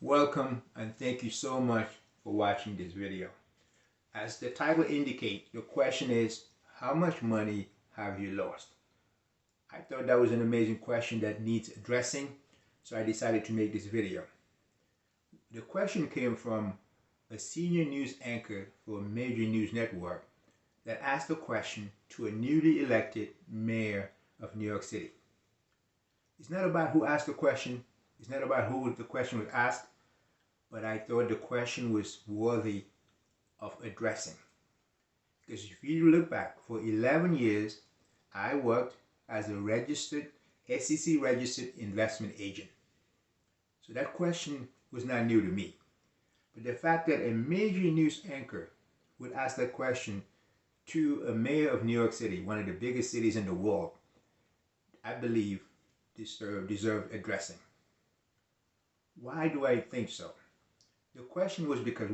Welcome and thank you so much for watching this video. As the title indicates, the question is, how much money have you lost? I thought that was an amazing question that needs addressing, so I decided to make this video. The question came from a senior news anchor for a major news network that asked the question to a newly elected mayor of New York City. It's not about who asked the question, it's not about who the question was asked, but I thought the question was worthy of addressing. Because if you look back, for 11 years, I worked as a SEC registered investment agent. So that question was not new to me. But the fact that a major news anchor would ask that question to a mayor of New York City, one of the biggest cities in the world, I believe deserved addressing. Why do I think so? The question was because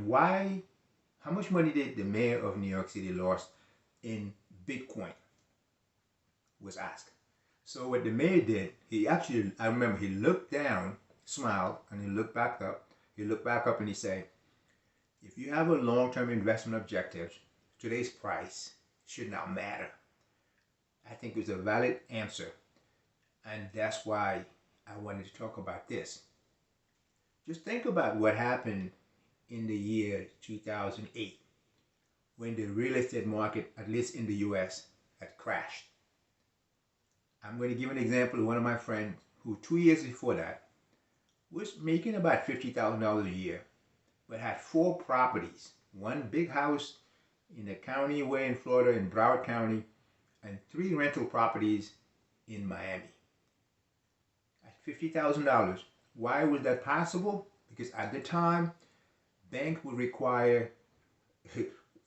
how much money did the mayor of New York City lost in Bitcoin was asked. So what the mayor did, I remember he looked down, smiled, and he looked back up. He looked back up and he said, if you have a long-term investment objective, today's price should not matter. I think it was a valid answer, and that's why I wanted to talk about this. Just think about what happened in the year 2008 when the real estate market, at least in the US, had crashed. I'm going to give an example of one of my friends who 2 years before that was making about $50,000 a year, but had 4 properties, one big house in the county away in Florida, in Broward County, and 3 rental properties in Miami. At $50,000, why was that possible? Because at the time, bank would require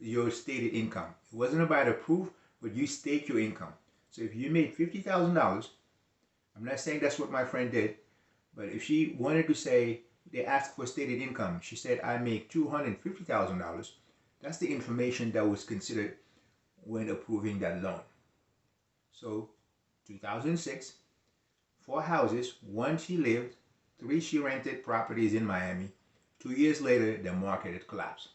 your stated income. It wasn't about a proof, but you state your income. So if you made $50,000, I'm not saying that's what my friend did, but if she wanted to say, they asked for stated income, she said, I make $250,000, that's the information that was considered when approving that loan. So 2006, 4 houses, 1 she lived, 3 she rented properties in Miami. 2 years later, the market had collapsed.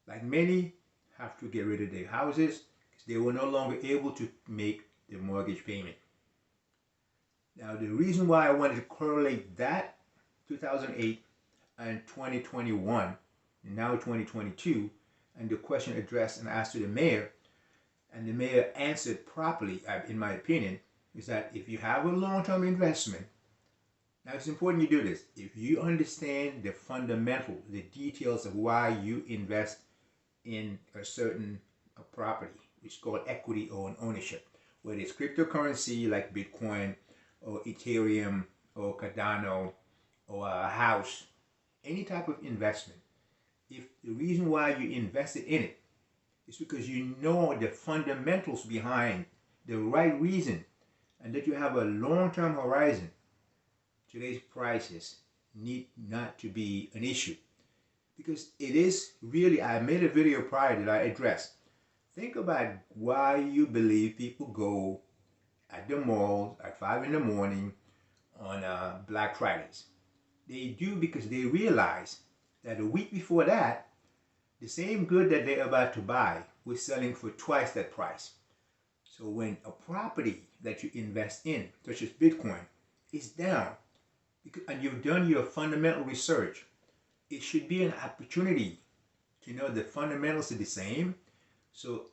Like many have to get rid of their houses because they were no longer able to make the mortgage payment. Now, the reason why I wanted to correlate that 2008 and 2021, and now 2022, and the question addressed and asked to the mayor, and the mayor answered properly, in my opinion, is that if you have a long-term investment, now it's important you do this. If you understand the fundamental, the details of why you invest in a certain property, which is called equity or ownership, whether it's cryptocurrency like Bitcoin or Ethereum or Cardano or a house, any type of investment, if the reason why you invested in it is because you know the fundamentals behind the right reason and that you have a long-term horizon, today's prices need not to be an issue. Because it is really, I made a video prior that I addressed. Think about why you believe people go at the malls at 5 in the morning on Black Fridays. They do because they realize that a week before that, the same good that they're about to buy was selling for twice that price. So when a property that you invest in, such as Bitcoin, is down, and you've done your fundamental research, it should be an opportunity to know the fundamentals are the same. So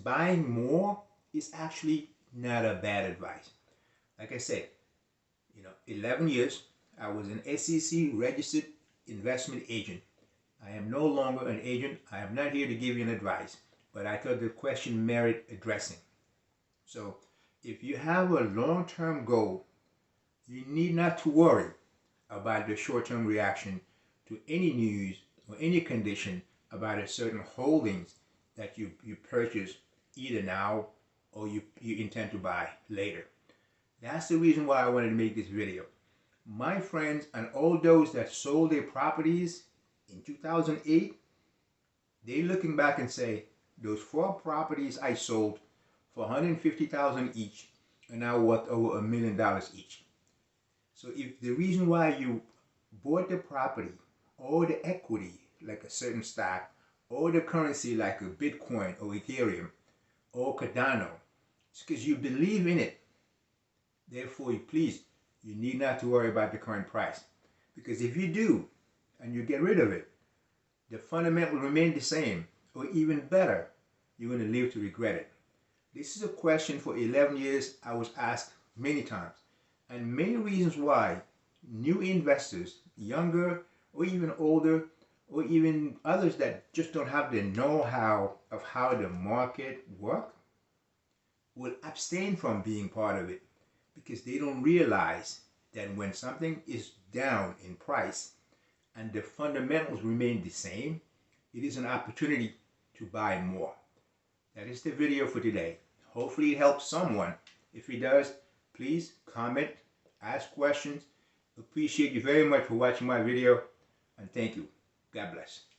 buying more is actually not a bad advice. Like I said, 11 years, I was an SEC registered investment agent. I am no longer an agent. I am not here to give you an advice, but I thought the question merit addressing. So if you have a long-term goal, you need not to worry about the short-term reaction to any news or any condition about a certain holdings that you purchase either now or you intend to buy later. That's the reason why I wanted to make this video. My friends and all those that sold their properties in 2008, they're looking back and say, those 4 properties I sold for $150,000 each are now worth over $1 million each. So if the reason why you bought the property or the equity like a certain stock or the currency like a Bitcoin or Ethereum or Cardano, it's because you believe in it. Therefore, you need not to worry about the current price. Because if you do, and you get rid of it, the fundamental will remain the same, or even better, you're going to live to regret it. This is a question for 11 years I was asked many times, and many reasons why new investors, younger or even older, or even others that just don't have the know-how of how the market works, will abstain from being part of it because they don't realize that when something is down in price and the fundamentals remain the same, it is an opportunity to buy more. That is the video for today. Hopefully it helps someone. If it does, please comment, ask questions. Appreciate you very much for watching my video, and thank you. God bless.